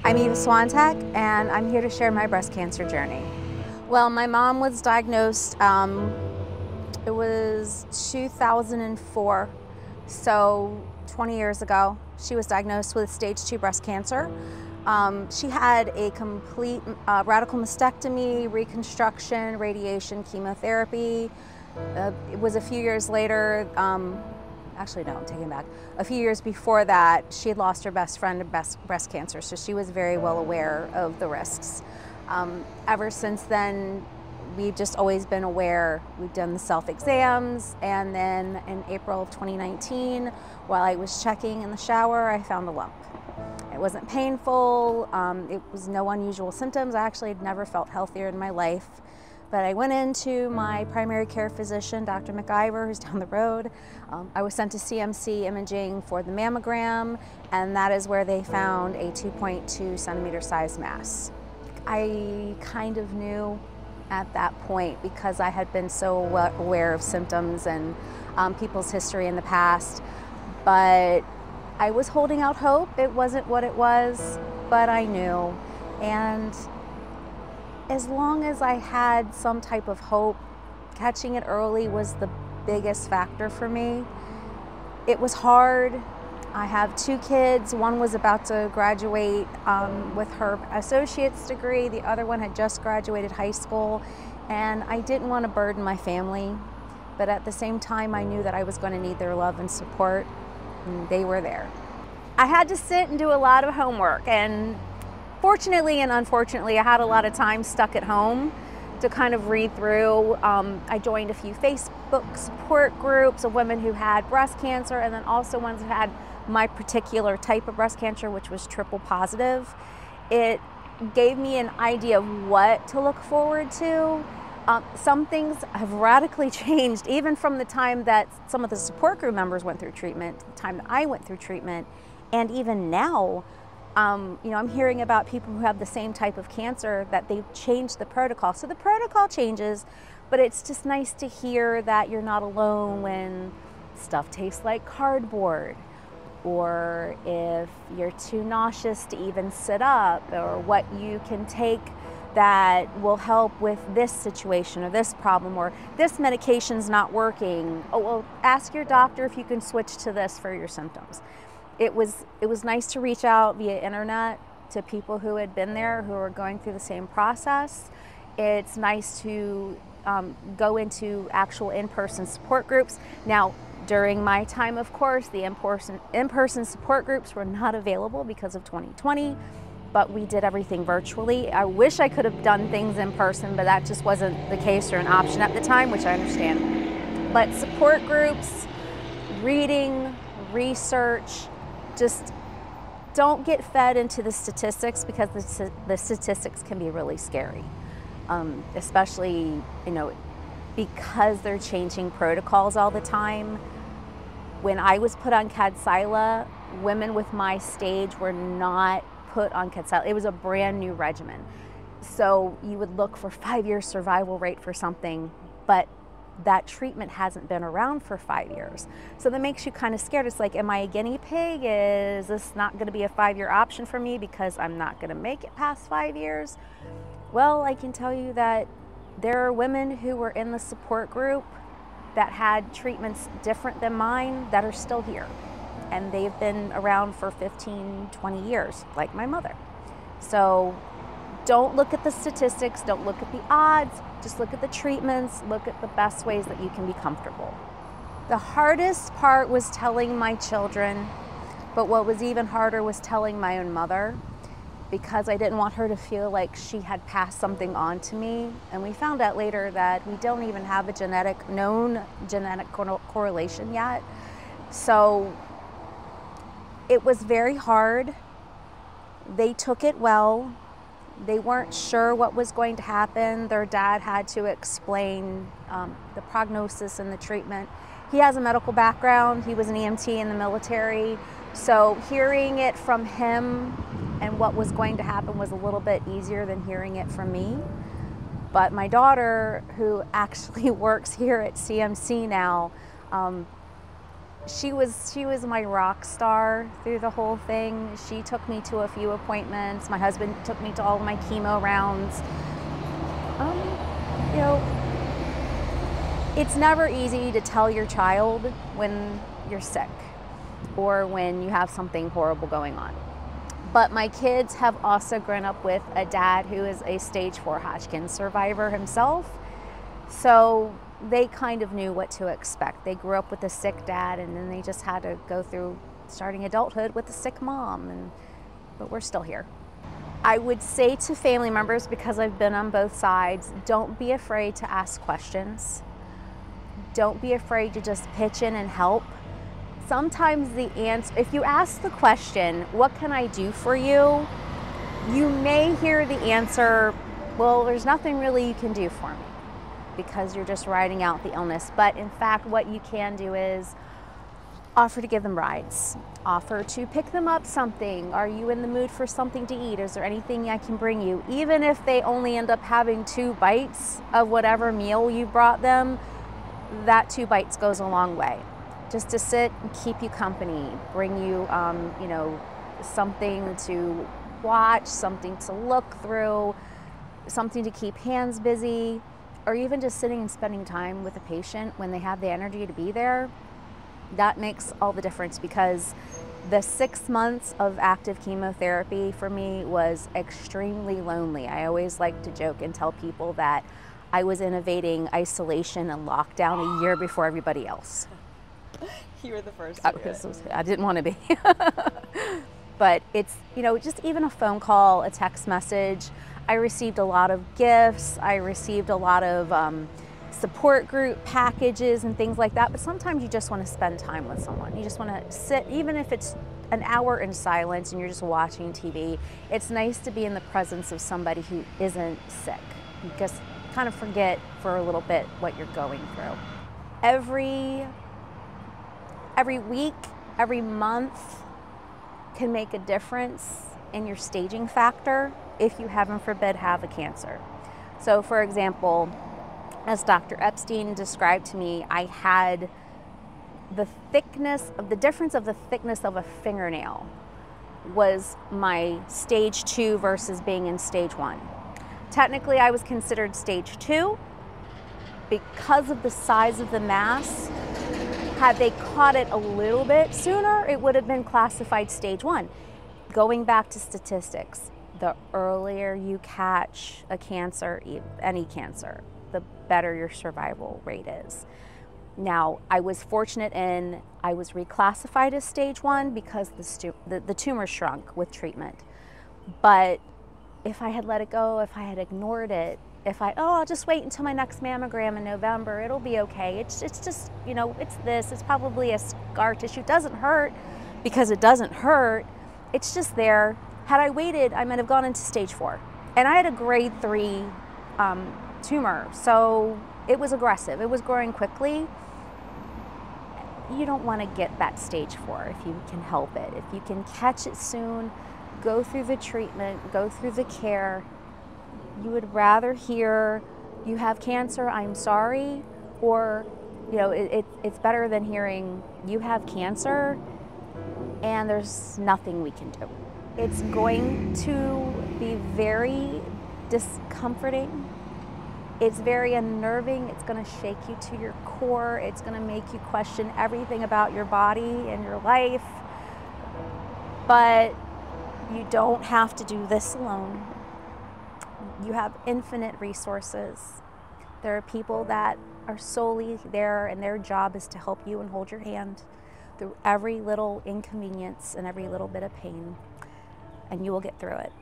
I'm Eva Swontek, and I'm here to share my breast cancer journey. Well, my mom was diagnosed, it was 2004, so 20 years ago. She was diagnosed with stage 2 breast cancer. She had a complete radical mastectomy, reconstruction, radiation, chemotherapy. It was a few years later, actually no, I'm taking it back. A few years before that, she had lost her best friend to breast cancer, so she was very well aware of the risks. Ever since then, we've just always been aware. We've done the self-exams, and then in April of 2019, while I was checking in the shower, I found a lump. It wasn't painful, it was no unusual symptoms. I actually had never felt healthier in my life. But I went into my primary care physician, Dr. McIver, who's down the road. I was sent to CMC imaging for the mammogram, and that is where they found a 2.2 centimeter size mass. I kind of knew at that point because I had been so aware of symptoms and people's history in the past, but I was holding out hope. It wasn't what it was, but I knew. And as long as I had some type of hope, catching it early was the biggest factor for me. It was hard. I have 2 kids. One was about to graduate with her associate's degree. The other one had just graduated high school, and I didn't want to burden my family. But at the same time, I knew that I was going to need their love and support, and they were there. I had to sit and do a lot of homework, and fortunately and unfortunately, I had a lot of time stuck at home to kind of read through. I joined a few Facebook support groups of women who had breast cancer, and then also ones that had my particular type of breast cancer, which was triple positive. It gave me an idea of what to look forward to. Some things have radically changed, even from the time that some of the support group members went through treatment, the time that I went through treatment, and even now. You know, I'm hearing about people who have the same type of cancer that they've changed the protocol. So the protocol changes, but it's just nice to hear that you're not alone when stuff tastes like cardboard, or if you're too nauseous to even sit up, or what you can take that will help with this situation or this problem, or this medication's not working. Oh, well, ask your doctor if you can switch to this for your symptoms. It was nice to reach out via internet to people who had been there, who were going through the same process. It's nice to go into actual in-person support groups. Now, during my time, of course, the in-person support groups were not available because of 2020, but we did everything virtually. I wish I could have done things in person, but that just wasn't the case or an option at the time, which I understand. But support groups, reading, research, just don't get fed into the statistics, because the statistics can be really scary, especially, you know, because they're changing protocols all the time. When I was put on Kadcyla, women with my stage were not put on Kadcyla. It was a brand new regimen. So you would look for 5-year survival rate for something, but that treatment hasn't been around for 5 years. So that makes you kind of scared. It's like, am I a guinea pig? Is this not going to be a 5-year option for me because I'm not going to make it past 5 years? Well, I can tell you that there are women who were in the support group that had treatments different than mine that are still here. And they've been around for 15, 20 years, like my mother. So don't look at the statistics, don't look at the odds, just look at the treatments, look at the best ways that you can be comfortable. The hardest part was telling my children, but what was even harder was telling my own mother, because I didn't want her to feel like she had passed something on to me. And we found out later that we don't even have a known genetic correlation yet. So it was very hard. They took it well. They weren't sure what was going to happen. Their dad had to explain the prognosis and the treatment. He has a medical background. He was an EMT in the military. So hearing it from him and what was going to happen was a little bit easier than hearing it from me. But my daughter, who actually works here at CMC now, she was my rock star through the whole thing. She took me to a few appointments. My husband took me to all of my chemo rounds. You know, it's never easy to tell your child when you're sick or when you have something horrible going on. But my kids have also grown up with a dad who is a stage 4 Hodgkin survivor himself. So they kind of knew what to expect. They grew up with a sick dad, and then they just had to go through starting adulthood with a sick mom, but we're still here. I would say to family members, because I've been on both sides, don't be afraid to ask questions. Don't be afraid to just pitch in and help. Sometimes the answer, if you ask the question, what can I do for you? You may hear the answer, well, there's nothing really you can do for me, because you're just riding out the illness. But in fact, what you can do is offer to give them rides, offer to pick them up something. Are you in the mood for something to eat? Is there anything I can bring you? Even if they only end up having 2 bites of whatever meal you brought them, that 2 bites goes a long way. Just to sit and keep you company, bring you, you know, something to watch, something to look through, something to keep hands busy, or even just sitting and spending time with a patient when they have the energy to be there. That makes all the difference, because the 6 months of active chemotherapy for me was extremely lonely. I always like to joke and tell people that I was innovating isolation and lockdown a year before everybody else. You were the first to do it. I didn't want to be. But it's, you know, just even a phone call, a text message. I received a lot of gifts. I received a lot of support group packages and things like that. But sometimes you just want to spend time with someone. You just want to sit, even if it's an hour in silence and you're just watching TV. It's nice to be in the presence of somebody who isn't sick. You just kind of forget for a little bit what you're going through. Every week, every month can make a difference in your staging factor if you, heaven forbid, have a cancer. So for example, as Dr. Epstein described to me, I had the difference of the thickness of a fingernail was my stage 2 versus being in stage 1. Technically, I was considered stage 2 because of the size of the mass. Had they caught it a little bit sooner, it would have been classified stage 1. Going back to statistics, the earlier you catch a cancer, any cancer, the better your survival rate is. Now, I was fortunate in I was reclassified as stage 1 because the tumor shrunk with treatment. But if I had let it go, if I had ignored it, I'll just wait until my next mammogram in November, it'll be okay. It's just, you know, it's probably a scar tissue. It doesn't hurt because it doesn't hurt. It's just there. Had I waited, I might have gone into stage 4. And I had a grade 3 tumor, so it was aggressive. It was growing quickly. You don't want to get that stage 4 if you can help it. If you can catch it soon, go through the treatment, go through the care. You would rather hear, you have cancer, I'm sorry, or, you know, it's better than hearing, you have cancer and there's nothing we can do. It's going to be very discomforting. It's very unnerving. It's going to shake you to your core. It's going to make you question everything about your body and your life. But you don't have to do this alone. You have infinite resources. There are people that are solely there and their job is to help you and hold your hand through every little inconvenience and every little bit of pain, and you will get through it.